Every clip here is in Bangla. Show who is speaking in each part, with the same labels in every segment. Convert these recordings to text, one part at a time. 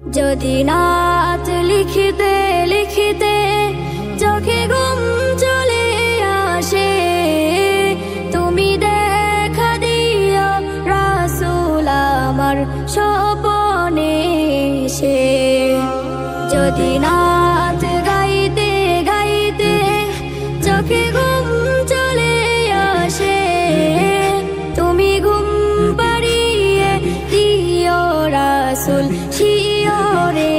Speaker 1: যদি নাত লিখিতে লিখিতে চোখে ঘুম চলে আসে, তুমি দেখা দিও রাসূল আমার স্বপনে এসে। যদি নাত গাইতে গাইতে চোখে ঘুম চলে আসে, তুমি ঘুম পাড়িয়ে দিও রাসূল শিয়রে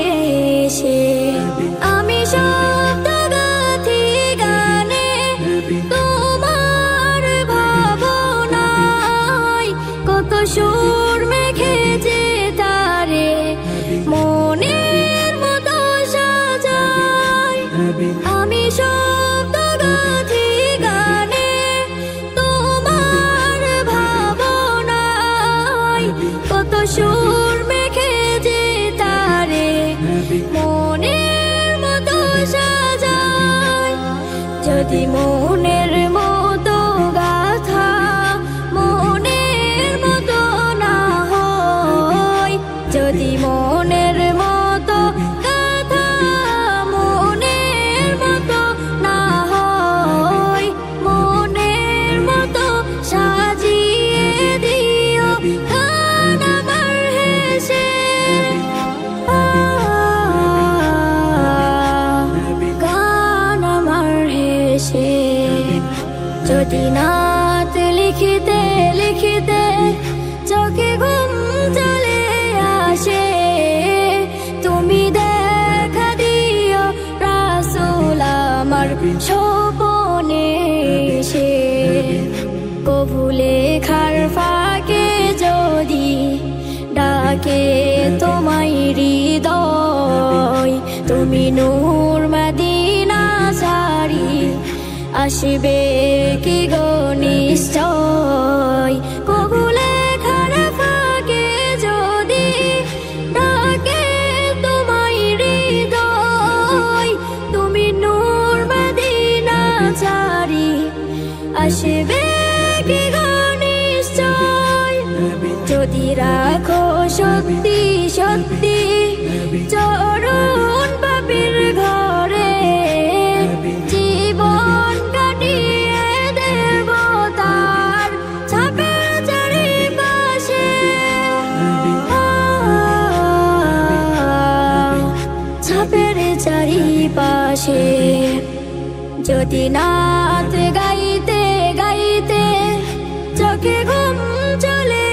Speaker 1: এসে। আমি শব্দ গাথি গানে তোমার ভাবনায়, কত সুর মেখেছে তারে মনের মতো সাজায়। আমি শব্দ গাথি গানে তোমার ভাবনায়, কত সুর মেখেছে তারে মনের মতো সাজায়। যদি মনের মতো গাথা মনের মতো না হয়, যদি মনের মতো গাথা মনের মতো না হয়, মনের মতো সাজিয়ে দিও গান আমার হেসে। গান আমার হেসে। যদি নাত লিখিতে লিখিতে চোখে ঘুম চলে আসে, তুমি দেখা দিও রাসূল আমার স্বপনে এসে। কবু লেখার ফাঁকে যদি ডাকে তোমায় হৃদয়, তুমি নূর মদিনা ছাড়ি আসবে কি গো নিশ্চয়। কবু লেখার ফাঁকে যদি ডাকে তোমায় হৃদয়, তুমি নূর মদিনা ছাড়ি আসবে কি গো নিশ্চয়। যদি রাখো সত্যি সত্যি চরণ পাপীর ঘরে, জীবন কাটিয়ে দেব তার ছাপের চারিপাশে। ছাপের চারিপাশে। যদি নাত গাইতে গাইতে চোখে ঘুম চলে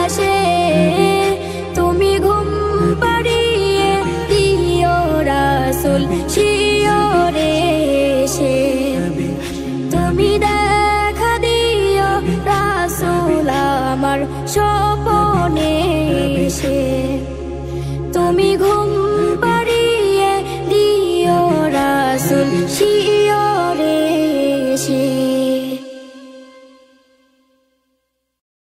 Speaker 1: আসে, তুমি ঘুম পাড়িয়ে দিও রাসূল শিয়রে এসে। তুমি দেখা দিও রাসূল আমার স্বপনে এসে। তুমি ঘুম পাড়িয়ে দিও রাসূল